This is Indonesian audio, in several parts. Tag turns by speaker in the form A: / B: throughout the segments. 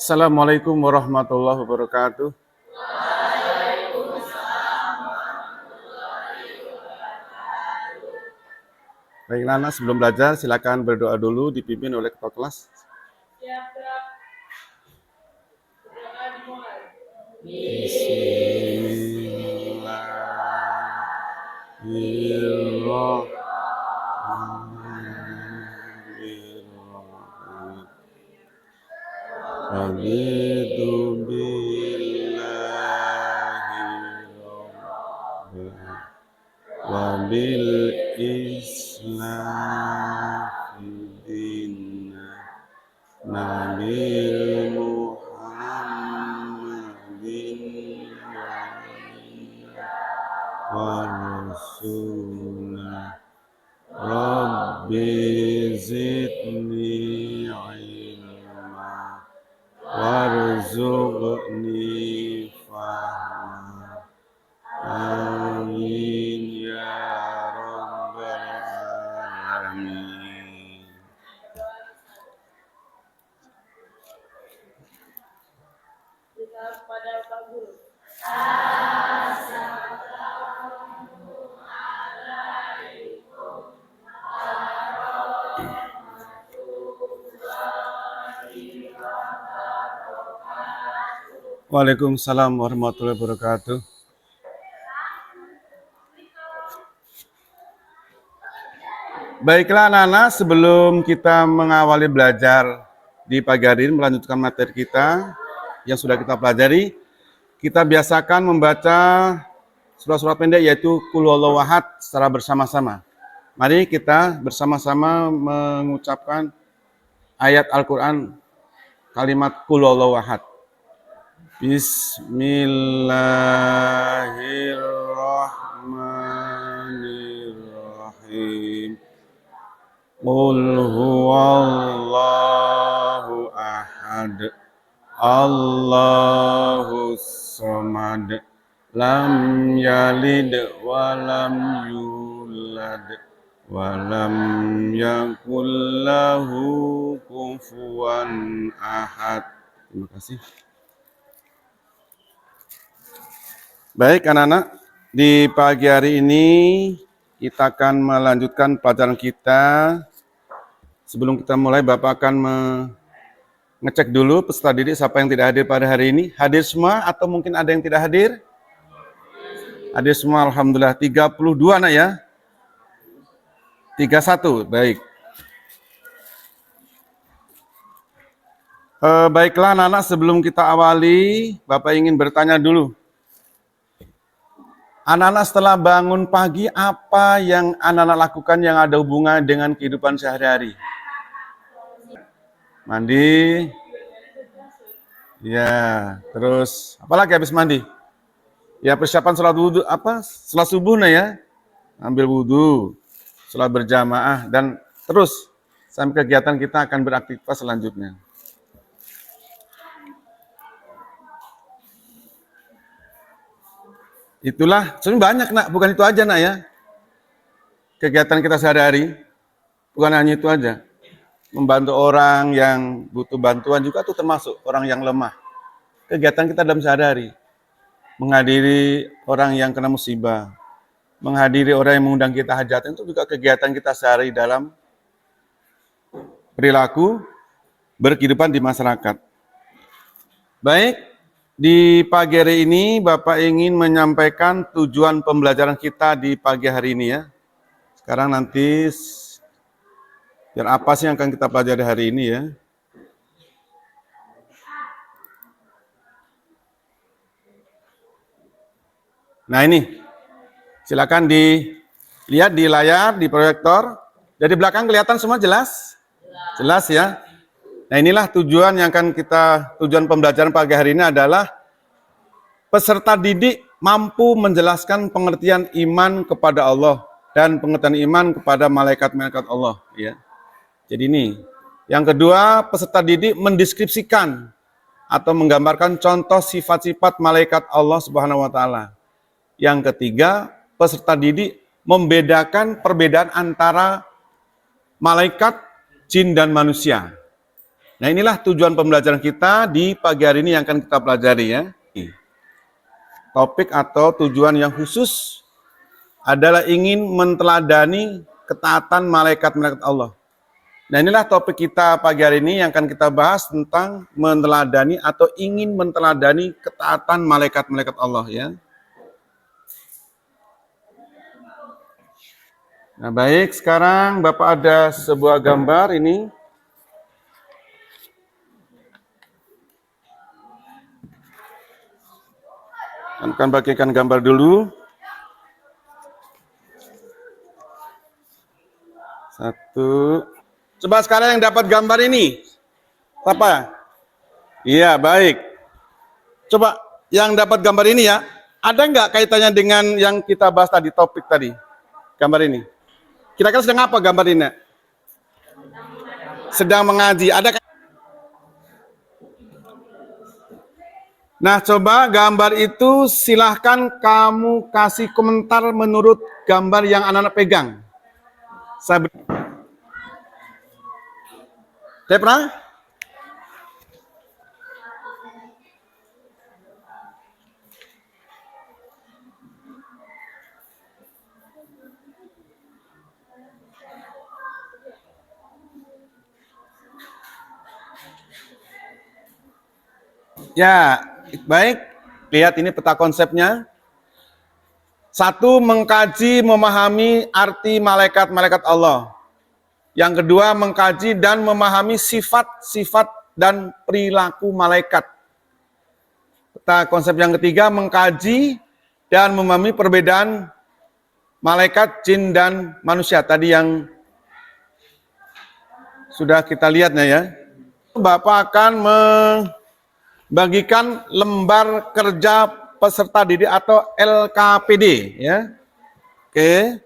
A: Assalamualaikum warahmatullahi wabarakatuh. Baik, Nana, sebelum belajar silakan berdoa dulu dipimpin oleh ketua kelas. Bismillahirrahmanirrahim. Raditu billahi rabban wa bil islami dinan nabil muhammadin wa rasulullah rabbi zidni ilma warzuqni fahma amin ya rabbal alamin.
B: Kita pada Pak Guru.
A: Waalaikumsalam warahmatullahi wabarakatuh. Baiklah anak-anak, sebelum kita mengawali belajar di pagi hari ini, melanjutkan materi kita yang sudah kita pelajari, kita biasakan membaca surat-surat pendek yaitu Qul Huwallahu Ahad secara bersama-sama. Mari kita bersama-sama mengucapkan ayat Al-Quran kalimat Qul Huwallahu Ahad. Bismillahirrahmanirrahim. Qul huwallahu ahad. Allahus samad. Lam yalid wa lam yulad wa lam yakul lahu kufuwan ahad. Terima kasih. Baik anak-anak, di pagi hari ini kita akan melanjutkan pelajaran kita. Sebelum kita mulai, Bapak akan mengecek dulu peserta didik siapa yang tidak hadir pada hari ini. Hadir semua atau mungkin ada yang tidak hadir? Hadir semua, alhamdulillah. 32 anak ya? 31, baik. Baiklah anak-anak, sebelum kita awali, Bapak ingin bertanya dulu. Anak-anak setelah bangun pagi, apa yang anak-anak lakukan yang ada hubungan dengan kehidupan sehari-hari? Mandi. Ya, terus apa lagi habis mandi? Ya, persiapan sholat wudhu, sholat subuh ya? Ambil wudhu, sholat berjamaah, dan terus sampai kegiatan kita akan beraktivitas selanjutnya. Itulah, sebenarnya banyak nak, bukan itu aja nak ya. Kegiatan kita sehari-hari, bukan hanya itu aja. Membantu orang yang butuh bantuan juga tuh termasuk orang yang lemah. Kegiatan kita dalam sehari-hari. Menghadiri orang yang kena musibah. Menghadiri orang yang mengundang kita hajatan, itu juga kegiatan kita sehari dalam perilaku berkehidupan di masyarakat. Baik. Di pagi hari ini, Bapak ingin menyampaikan tujuan pembelajaran kita di pagi hari ini ya. Sekarang nanti, biar apa sih yang akan kita pelajari hari ini ya. Nah ini, silakan dilihat di layar, di proyektor. Dari belakang kelihatan semua jelas? Jelas ya. Nah inilah tujuan pembelajaran pagi hari ini adalah peserta didik mampu menjelaskan pengertian iman kepada Allah dan pengertian iman kepada malaikat-malaikat Allah. Ya. Jadi ini. Yang kedua, peserta didik mendeskripsikan atau menggambarkan contoh sifat-sifat malaikat Allah Subhanahu wa Ta'ala. Yang ketiga, peserta didik membedakan perbedaan antara malaikat, jin, dan manusia. Nah, inilah tujuan pembelajaran kita di pagi hari ini yang akan kita pelajari ya. Topik atau tujuan yang khusus adalah ingin menteladani ketaatan malaikat-malaikat Allah. Nah, inilah topik kita pagi hari ini yang akan kita bahas tentang meneladani atau ingin menteladani ketaatan malaikat-malaikat Allah ya. Nah, baik, sekarang Bapak ada sebuah gambar ini. Akan bagikan gambar dulu. Satu. Coba sekarang yang dapat gambar ini. Siapa? Iya, baik. Coba yang dapat gambar ini ya. Ada nggak kaitannya dengan yang kita bahas tadi, topik tadi? Gambar ini. Kira-kira sedang apa gambar ini? Sedang mengaji. Ada? Nah, coba gambar itu silahkan kamu kasih komentar menurut gambar yang anak-anak pegang. Saya pernah? Ya, baik. Lihat ini peta konsepnya. Satu, mengkaji, memahami arti malaikat-malaikat Allah. Yang kedua, mengkaji dan memahami sifat-sifat dan perilaku malaikat. Peta konsep yang ketiga, mengkaji dan memahami perbedaan malaikat, jin, dan manusia. Tadi yang sudah kita lihatnya ya. Bapak akan membagikan lembar kerja peserta didik atau LKPD ya. Oke.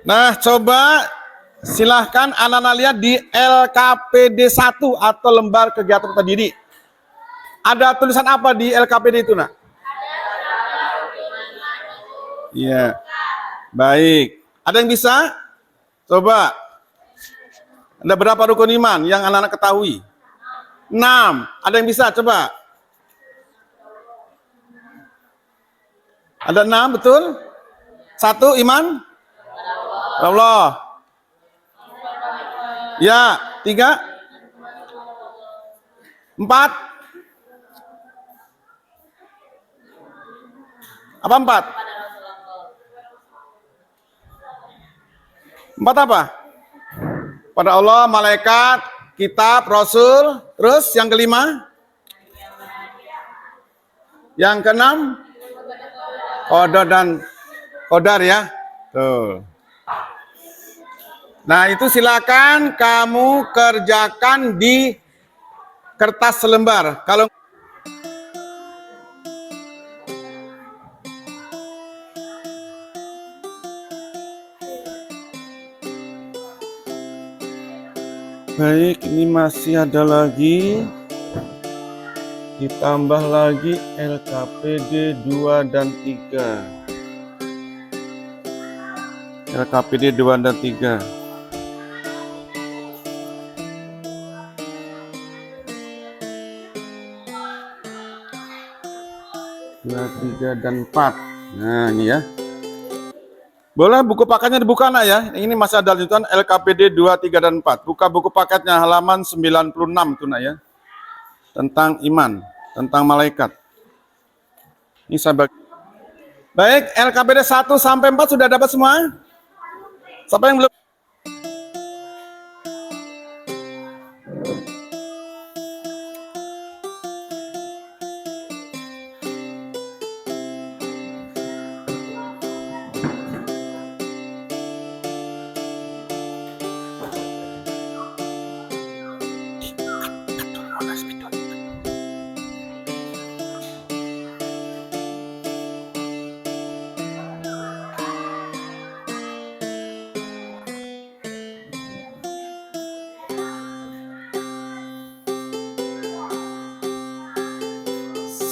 A: Nah, coba silahkan anak-anak lihat di LKPD 1 atau lembar kegiatan peserta didik. Ada tulisan apa di LKPD itu, Nak? Iya. Baik. Ada yang bisa? Coba. Ada berapa rukun iman yang anak-anak ketahui? 6. Ada yang bisa? Coba. Ada 6, betul? 1, iman? Allah. Ya, 3. 4. Apa 4? 4 apa? Pada Allah, malaikat, kitab, rasul. Terus yang kelima? Yang keenam? Qadar dan qadar ya. Tuh. Nah, itu silakan kamu kerjakan di kertas selembar. Kalau baik, ini masih ada lagi. Ditambah lagi LKPD 2 dan 3. LKPD 2 dan 3. Dua, 3, dan 4. Nah, ini ya. Boleh buku paketnya dibuka, Nak ya. Ini masih ada lanjutan LKPD 2, 3, dan 4. Buka buku paketnya halaman 96 itu, Nak ya. Tentang iman, tentang malaikat. Ini saya bagi. Baik, LKPD 1 sampai 4 sudah dapat semua? Siapa yang belum?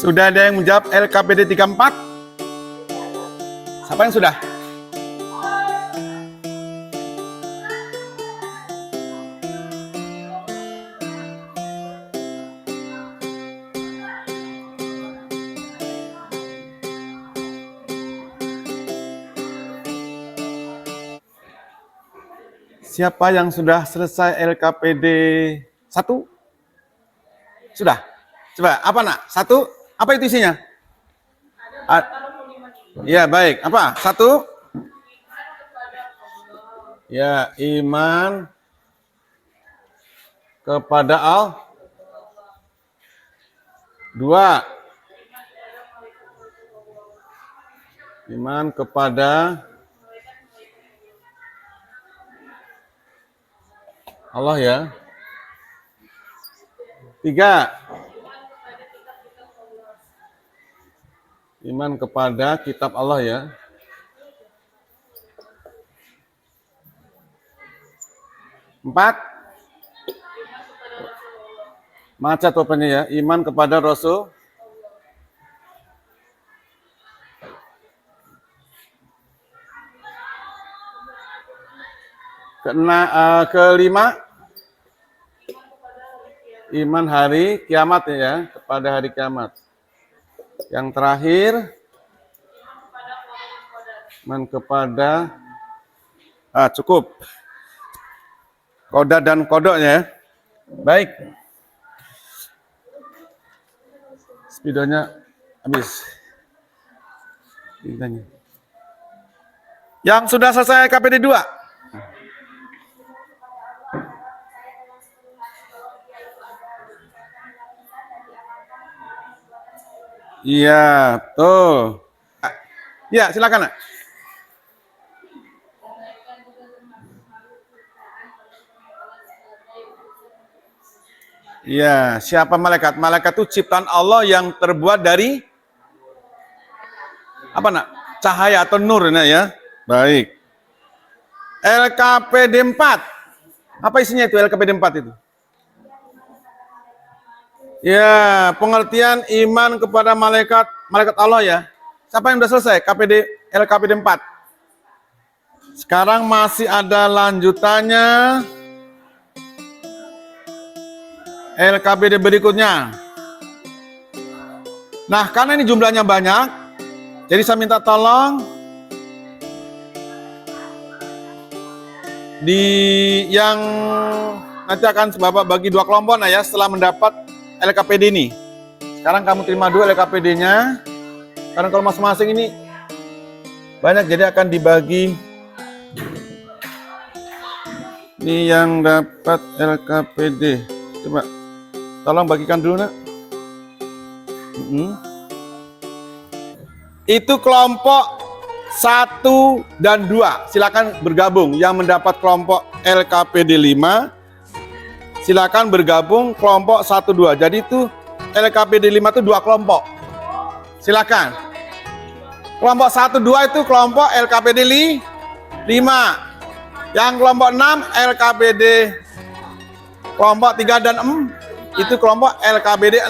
A: Sudah ada yang menjawab LKPD 34? Siapa yang sudah? Siapa yang sudah selesai LKPD 1? Sudah? Coba, apa nak? 1, apa itu isinya? Ya, baik. Apa? 1? Ya, iman kepada Allah. 2, iman kepada Allah ya. 3, iman kepada kitab Allah ya. 4, baca topennya ya, iman kepada Rasul. Kelima, iman hari kiamat ya, kepada hari kiamat. Yang terakhir, iman kepada cukup. Koda dan kodoknya. Baik. Speedonya habis. Yang sudah selesai KPD 2. Iya, tuh. Ya, silakan, Nak. Iya, siapa malaikat? Malaikat itu ciptaan Allah yang terbuat dari apa, Nak? Cahaya atau nur, Nak ya. Baik. LKPD 4. Apa isinya itu LKPD 4 itu? Ya, pengertian iman kepada malaikat Allah ya. Siapa yang sudah selesai LKPD 4? Sekarang masih ada lanjutannya. LKPD berikutnya. Nah, karena ini jumlahnya banyak, jadi saya minta tolong yang nanti akan Bapak bagi 2 kelompok nah ya setelah mendapat LKPD ini. Sekarang kamu terima 2 LKPD-nya. Karena kalau masing-masing ini banyak, jadi akan dibagi. Ini yang dapat LKPD. Coba tolong bagikan dulu, Nak. Itu kelompok 1 dan 2. Silakan bergabung. Yang mendapat kelompok LKPD 5, silakan bergabung kelompok 1, 2. Jadi itu LKPD 5 itu 2 kelompok. Silakan. Kelompok 1, 2 itu kelompok LKPD 5. Yang kelompok 6 LKPD kelompok 3 dan 4 itu kelompok LKPD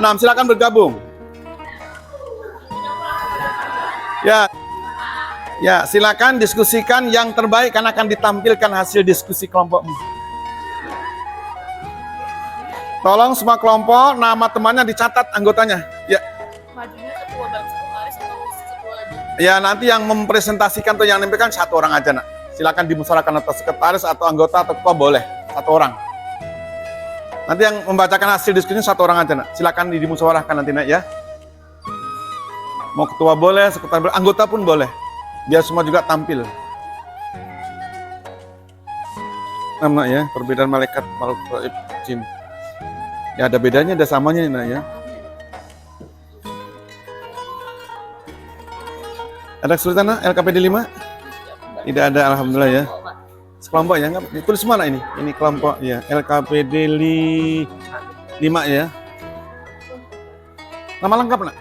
A: 6. Silakan bergabung. Ya, silakan diskusikan yang terbaik karena akan ditampilkan hasil diskusi kelompokmu. Tolong semua kelompok nama temannya dicatat anggotanya. Ya.
B: Majunya ketua dan sekretaris atau ketua aja?
A: Ya, nanti yang mempresentasikan atau yang menyampaikan 1 orang aja, Nak. Silakan dimusyawarahkan atau sekretaris atau anggota atau ketua boleh 1 orang. Nanti yang membacakan hasil diskusinya 1 orang aja, Nak. Silakan dimusyawarahkan nanti, Nak ya. Mau ketua boleh, sekretaris boleh, anggota pun boleh. Biar semua juga tampil. Nak ya, perbedaan malaikat, makhluk jin. Ya ada bedanya, ada samanya, Nak ya. Ada kesulitan, Nak, LKPD 5? Tidak ada, alhamdulillah ya. Sekelompok ya, enggak? Tulis semua, Nak, ini. Ini kelompok ya, LKPD 5 ya. Nama lengkap, Nak?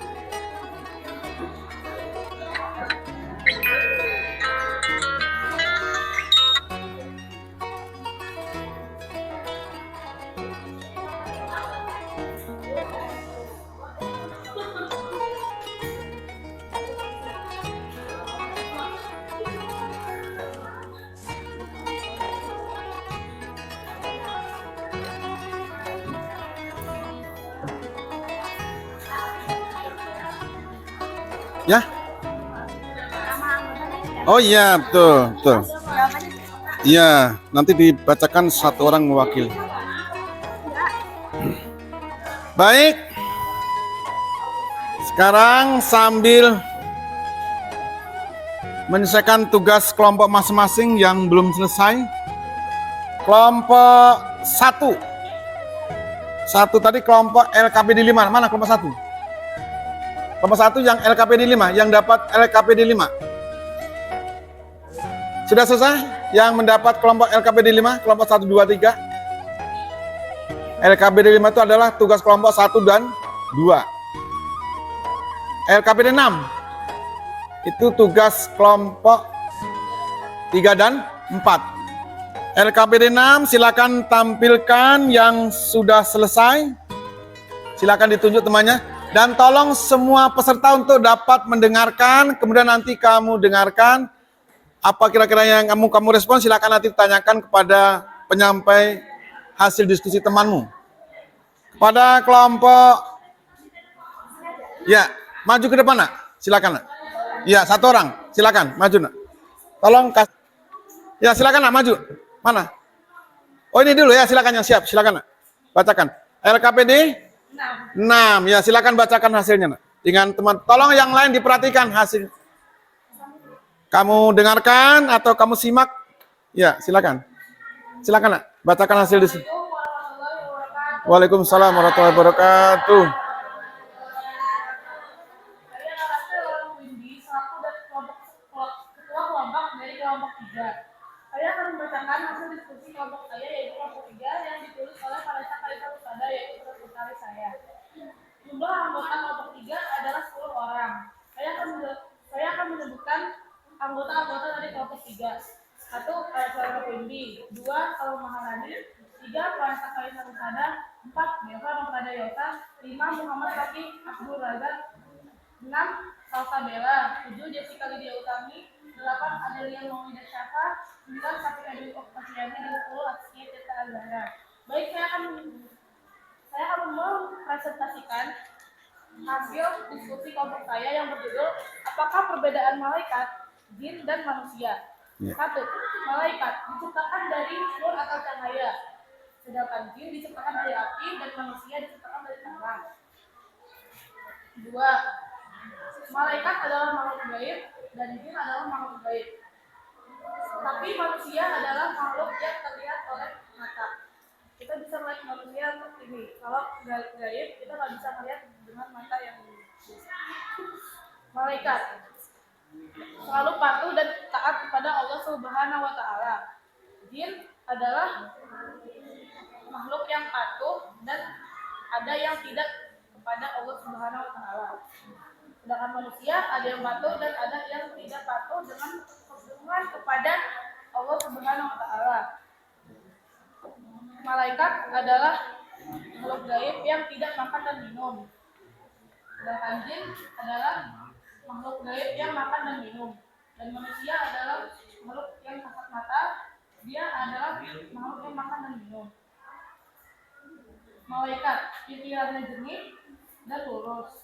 A: Ya. Oh iya, betul. Iya, nanti dibacakan satu orang mewakili. Baik. Sekarang sambil menyelesaikan tugas kelompok masing-masing yang belum selesai. Kelompok 1. Satu tadi kelompok LKPD 5. Mana kelompok 1? Kelompok 1 yang LKPD 5, yang dapat LKPD 5. Sudah selesai? Yang mendapat kelompok LKPD 5, kelompok 1, 2, 3. LKPD 5 itu adalah tugas kelompok 1 dan 2. LKPD 6 itu tugas kelompok 3 dan 4. LKPD 6 silakan tampilkan yang sudah selesai. Silakan ditunjuk temannya. Dan tolong semua peserta untuk dapat mendengarkan, kemudian nanti kamu dengarkan apa kira-kira yang kamu respon, silakan nanti tanyakan kepada penyampai hasil diskusi temanmu. Pada kelompok, ya, maju ke depan nak, silakan nak. Ya, satu orang, silakan maju nak. Tolong ya silakan nak maju. Mana? Oh ini dulu ya, silakan yang siap, silakan nak. Bacakan. LKPD 6, ya silakan bacakan hasilnya nak. Dengan teman, tolong yang lain diperhatikan hasil. Kamu dengarkan atau kamu simak? Ya, silakan. Silakan nak, bacakan hasil di sini. Waalaikumsalam warahmatullahi wabarakatuh.
B: Saya akan membacakan hasil diskusi kelompok saya, yaitu kelompok 3, yang ditulis oleh Vanessa Kalisa Lusada, yaitu sekretaris saya. Jumlah anggota kelompok 3 adalah 10 orang. Saya akan menyebutkan anggota-anggota dari kelompok 3. 1. Saudara Windy. 2. Salma Maharani. 3. Vanessa Kalisa Lusada. 4. Deva Noprada Yota. 5. Muhammad Fakih Abdul Razak. 6. Salsa Bella. 7. Jessica Lydia Utami. 8. Adelia Maulida Syafa. 9. Safi Edwi Oktaviani. 10. Askia Cita Azhara. Baik, saya akan mempresentasikan hasil diskusi kelompok saya yang berjudul apakah perbedaan malaikat, jin, dan manusia. 1. Malaikat diciptakan dari nur atau cahaya, sedangkan jin diciptakan dari api dan manusia diciptakan dari tanah. 2. Malaikat adalah makhluk gaib dan jin adalah makhluk gaib. Tapi manusia adalah makhluk yang terlihat oleh mata. Kita bisa melihat manusia seperti ini. Kalau gaib, kita nggak bisa melihat dengan mata yang biasa. Malaikat selalu patuh dan taat kepada Allah Subhanahu wa Ta'ala. Jin adalah makhluk yang patuh dan ada yang tidak kepada Allah Subhanahu wa Ta'ala. Sedangkan manusia ada yang patuh dan ada yang tidak patuh dengan hubungan kepada Allah Subhanahu wa Ta'ala. Malaikat adalah makhluk gaib yang tidak makan dan minum. Sedangkan jin adalah makhluk gaib yang makan dan minum. Dan manusia adalah makhluk yang kasat mata, dia adalah makhluk yang makan dan minum. Malaikat pikirannya jernih dan lurus.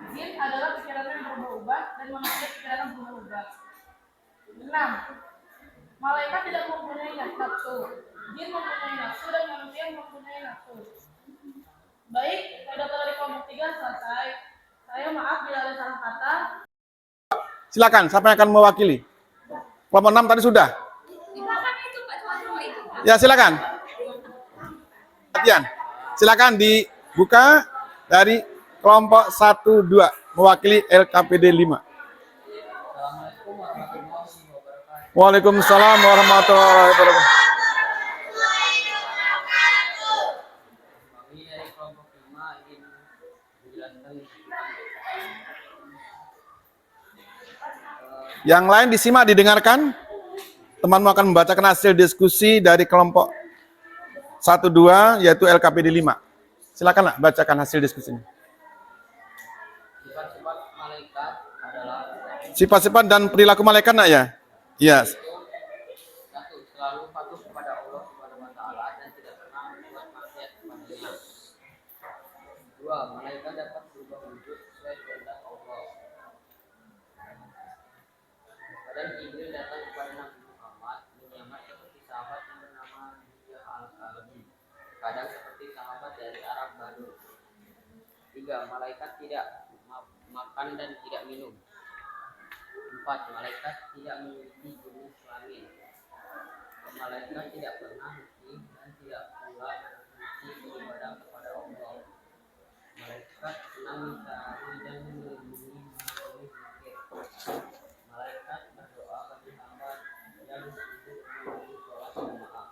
B: Jin adalah pikirannya yang berubah-ubah dan manusia pikirannya berubah-ubah. 6. Malaikat tidak mempunyai nafsu. Jin mempunyai nafsu dan manusia mempunyai nafsu. Baik, pidato dari kelompok 3 selesai. Saya maaf bila ada salah kata.
A: Silakan, siapa yang akan mewakili? Kelompok 6 tadi sudah. Ya, silakan. Latihan. Silakan dibuka dari kelompok 1 2 mewakili LKPD 5. Waalaikumsalam warahmatullahi wabarakatuh. Yang lain disimak, didengarkan. Temanmu akan membacakan hasil diskusi dari kelompok 1 2 yaitu LKPD 5. Silakan nak bacakan hasil diskusinya.
C: Sifat-sifat malaikat adalah
A: Sifat-sifat dan perilaku malaikat nak ya? Iya.
C: 1. Selalu patuh kepada Allah Subhanahu wa Ta'ala dan tidak pernah berbuat maksiat kepadanya. 2. Malaikat dapat berubah wujud sesuai kehendak Allah. Kadang Jibril datang kepada Nabi Muhammad kadang seperti sahabat dari Arab Badu. 3. Malaikat tidak makan dan tidak minum. 4. Malaikat tidak memiliki jenis kelamin. Malaikat tidak pernah mati dan tidak pula memiliki beribadah kepada Allah. Malaikat senang mencari dan melindungi zikir. Malaikat berdoa bagi hamba dan sujud menunggu sholat jamaah.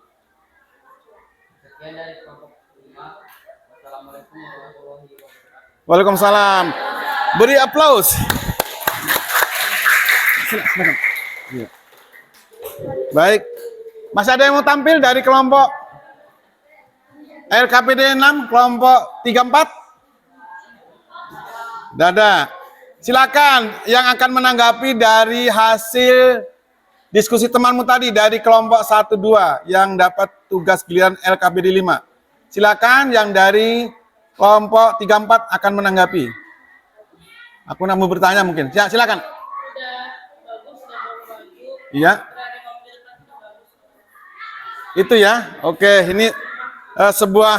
C: Sekian dari kelompok 5. Wassalamualaikum warahmatullahi wabarakatuh.
A: Waalaikumsalam. Beri aplaus. Silakan. Iya. Baik. Masih ada yang mau tampil dari kelompok LKPD 6, kelompok 34? Dada. Silakan yang akan menanggapi dari hasil diskusi temanmu tadi dari kelompok 1 2 yang dapat tugas giliran LKPD 5. Silakan yang dari kelompok 34 akan menanggapi. Aku nak mau bertanya mungkin. Ya, silakan.
B: Udah bagus, udah bagus.
A: Iya.
B: Berada di depan itu bagus.
A: Itu ya. Oke, ini sebuah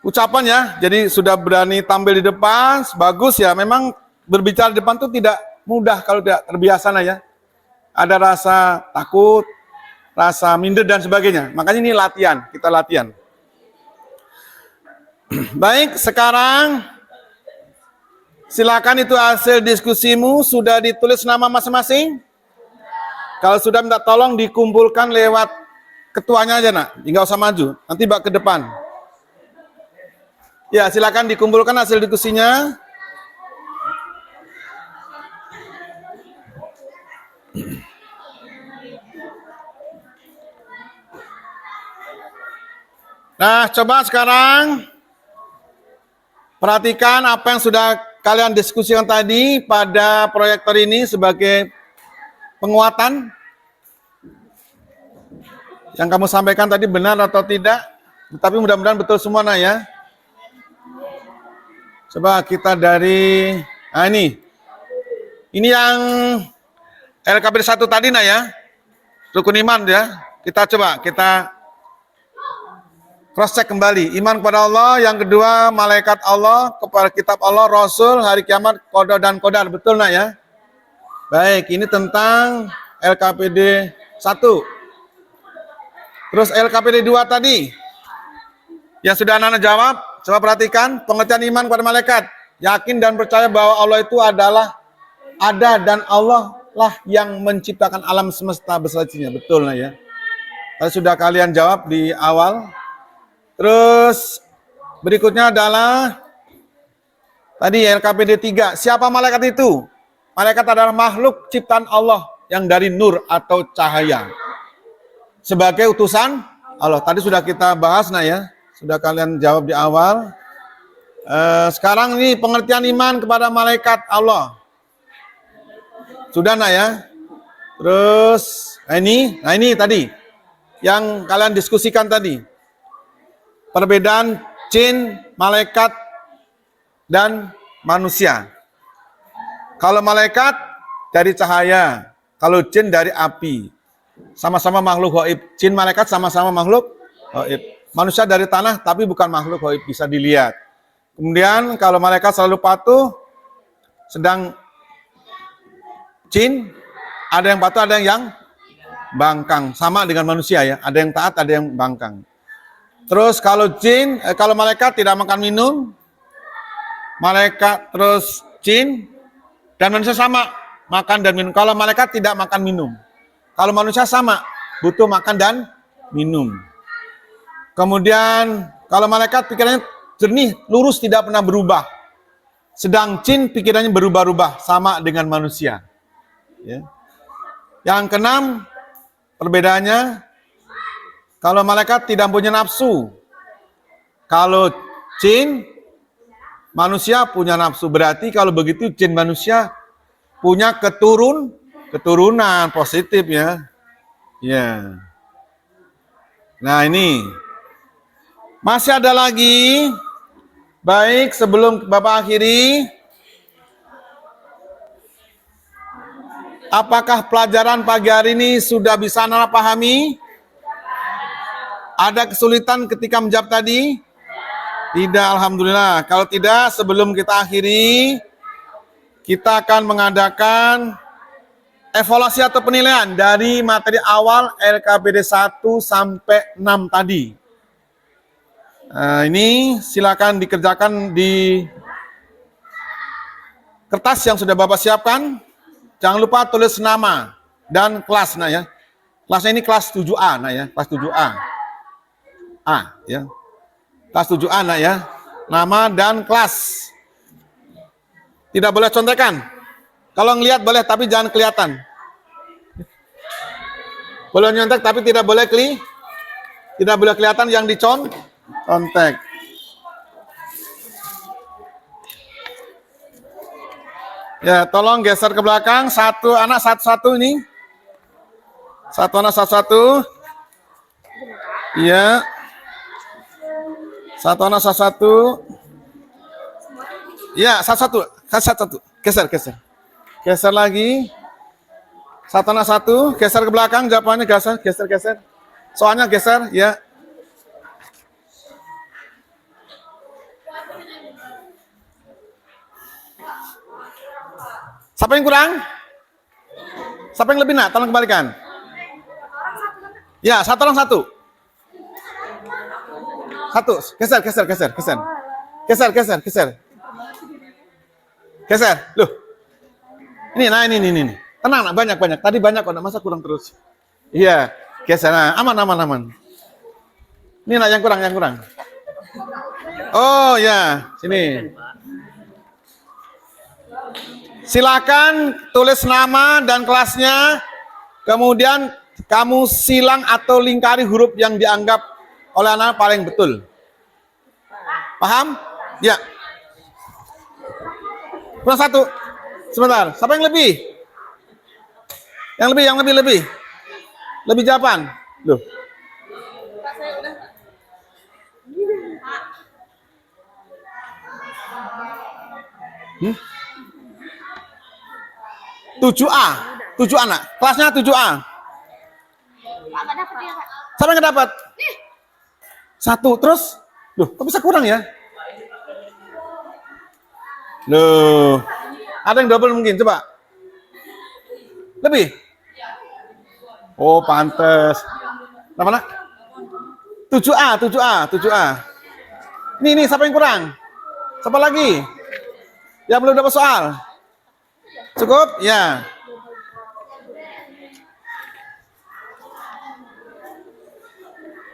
A: ucapan ya. Jadi sudah berani tampil di depan, bagus ya. Memang berbicara di depan itu tidak mudah kalau tidak terbiasa ya. Ada rasa takut, rasa minder dan sebagainya. Makanya ini latihan, kita latihan. Baik, sekarang silakan itu hasil diskusimu sudah ditulis nama masing-masing. Kalau sudah minta tolong dikumpulkan lewat ketuanya aja nak, nggak usah maju, nanti bak ke depan. Ya silakan dikumpulkan hasil diskusinya. Nah coba sekarang perhatikan apa yang sudah kalian diskusikan tadi pada proyektor ini sebagai penguatan. Yang kamu sampaikan tadi benar atau tidak, tapi mudah-mudahan betul semua nah ya. Coba kita dari, nah ini yang LKPD 1 tadi nah ya, rukun iman ya. Kita coba, kita cross check kembali, iman kepada Allah, yang kedua malaikat Allah, kepada kitab Allah, Rasul, hari kiamat, qada dan qadar, betul nak ya? Baik, ini tentang LKPD 1. Terus LKPD 2 tadi, yang sudah anak-anak jawab, coba perhatikan, pengertian iman kepada malaikat, yakin dan percaya bahwa Allah itu adalah ada dan Allah lah yang menciptakan alam semesta besertanya, betul nak ya? Tadi sudah kalian jawab di awal. Terus berikutnya adalah tadi LKPD 3. Siapa malaikat itu? Malaikat adalah makhluk ciptaan Allah yang dari nur atau cahaya. Sebagai utusan Allah. Tadi sudah kita bahas nah ya. Sudah kalian jawab di awal. Sekarang ini pengertian iman kepada malaikat Allah. Sudah nah ya. Terus nah ini tadi yang kalian diskusikan tadi. Perbedaan jin, malaikat, dan manusia. Kalau malaikat dari cahaya, kalau jin dari api. Sama-sama makhluk gaib. Jin, malaikat sama-sama makhluk gaib. Manusia dari tanah, tapi bukan makhluk gaib, bisa dilihat. Kemudian kalau malaikat selalu patuh, sedang jin, ada yang patuh, ada yang bangkang. Sama dengan manusia ya, ada yang taat, ada yang bangkang. Terus kalau jin, kalau malaikat tidak makan minum, malaikat terus jin dan manusia sama makan dan minum. Kalau malaikat tidak makan minum, kalau manusia sama butuh makan dan minum. Kemudian kalau malaikat pikirannya jernih, lurus, tidak pernah berubah. Sedang jin pikirannya berubah-ubah, sama dengan manusia. Ya. Yang keenam perbedaannya. Kalau malaikat tidak punya nafsu. Kalau jin, manusia punya nafsu. Berarti kalau begitu jin manusia punya keturunan positif ya. Ya. Nah ini. Masih ada lagi. Baik, sebelum Bapak akhiri. Apakah pelajaran pagi hari ini sudah bisa Anda pahami? Ada kesulitan ketika menjawab tadi? Tidak, alhamdulillah. Kalau tidak, sebelum kita akhiri, kita akan mengadakan evaluasi atau penilaian dari materi awal LKPD 1 sampai 6 tadi. Ini silakan dikerjakan di kertas yang sudah Bapak siapkan. Jangan lupa tulis nama dan kelas, nah ya. Kelasnya ini kelas 7A, nah ya, kelas 7A. Ya. Kelas 7A, nah ya. Nama dan kelas. Tidak boleh contekan. Kalau ngelihat boleh, tapi jangan kelihatan. Boleh nyontek, tapi tidak boleh kelihatan yang contek. Ya, tolong geser ke belakang. Satu anak satu-satu ini. Satu anak satu-satu. Iya. Satu anak satu-satu. Iya, satu-satu. Satu-satu. Geser. Geser lagi. Satu anak satu. Geser ke belakang. Jawabannya geser. Soalnya geser. Ya. Siapa yang kurang? Siapa yang lebih, nak? Tolong kembalikan. Ya, satu orang satu. Satu. Geser. Geser. Loh. Ini. Tenang, nak. Banyak. Tadi banyak kok, nak. Masa kurang terus? Iya. Geser. Nah, aman. Ini, nak, yang kurang. Oh, ya. Sini. Silakan tulis nama dan kelasnya, kemudian kamu silang atau lingkari huruf yang dianggap oleh anak paling betul. Paham? Ya. Kurang satu. Sebentar. Siapa yang lebih? Yang lebih. Lebih jawaban. Loh. Hmm? 7A, nak. Kelasnya 7A. Siapa yang dapat? Satu, terus? Loh, kok bisa kurang ya? Loh, ada yang double mungkin, coba. Lebih? Oh, pantes. Apa nak? 7A. Ini, siapa yang kurang? Siapa lagi? Yang belum dapat soal? Cukup? Ya.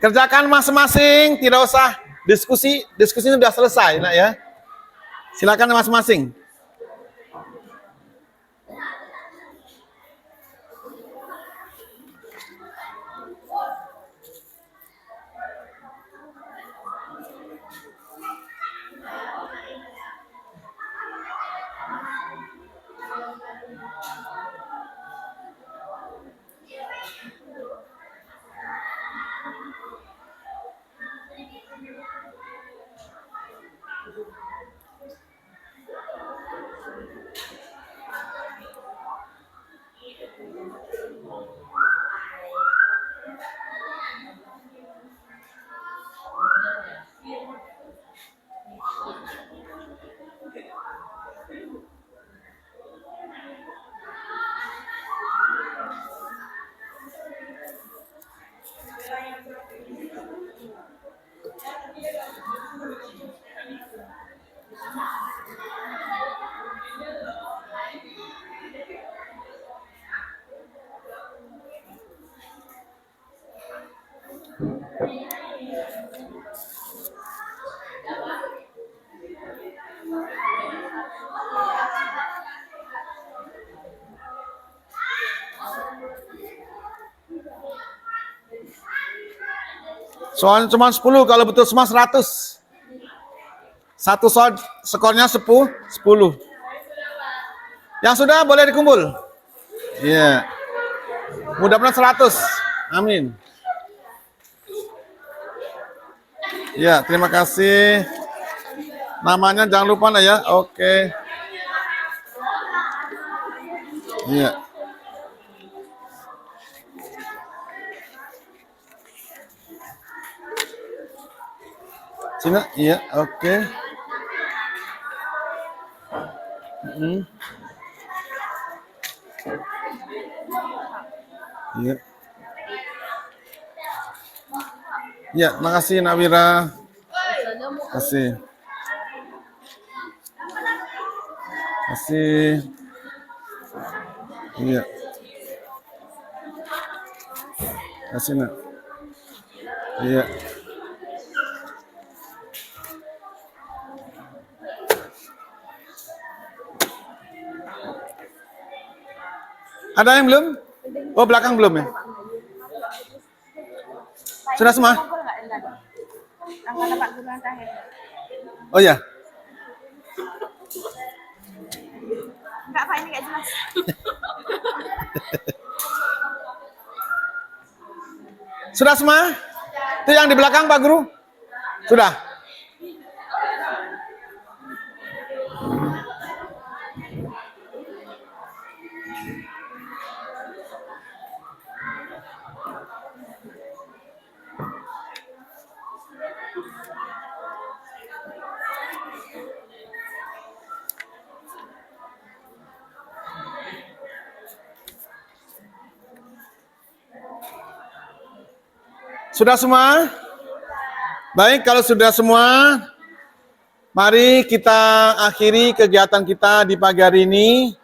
A: Kerjakan masing-masing, tidak usah diskusi. Diskusinya sudah selesai, nak ya. Silakan masing-masing. Soalnya cuma 10, kalau betul semua 100. Satu soal skornya 10. Yang sudah boleh dikumpul. Iya. Mudah-mudahan 100. Amin. Ya, terima kasih. Namanya jangan lupa lah ya. Oke. Iya. Cina, iya, oke. Iya. Iya, makasih Nawira. Kasih. Kasih. Iya. Kasih nak. Iya. Ada yang belum? Oh, belakang belum ya? Sudah semua? Oh ya?
B: Enggak, Pak, ini enggak jelas.
A: Sudah semua? Itu yang di belakang Pak Guru? Sudah? Sudah semua? Baik, kalau sudah semua, mari kita akhiri kegiatan kita di pagi hari ini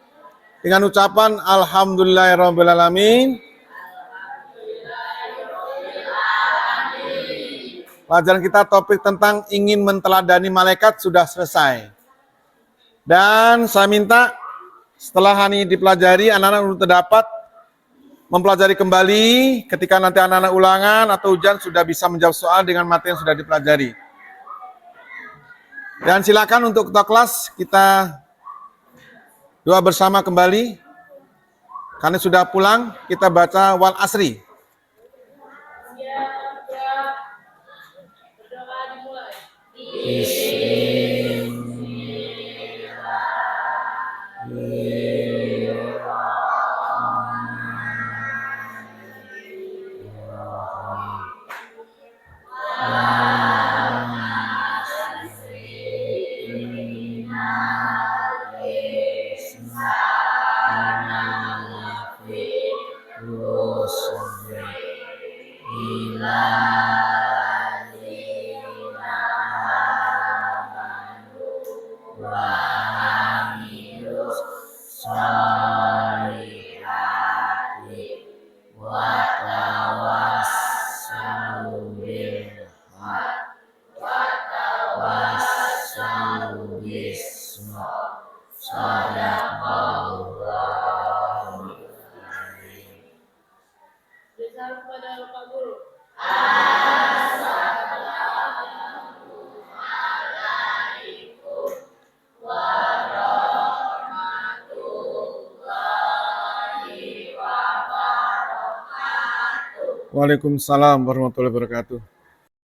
A: dengan ucapan Alhamdulillahirrahmanirrahim. Pelajaran kita topik tentang ingin menteladani malaikat sudah selesai. Dan saya minta setelah hari ini dipelajari, anak-anak untuk dapat mempelajari kembali ketika nanti anak-anak ulangan atau ujian sudah bisa menjawab soal dengan materi yang sudah dipelajari. Dan silakan untuk ketua kelas kita doa bersama kembali. Karena sudah pulang, kita baca wal asri.
B: Berdoa dimulai. Besar kepada Bapak Guru.
A: Waalaikumsalam warahmatullahi wabarakatuh.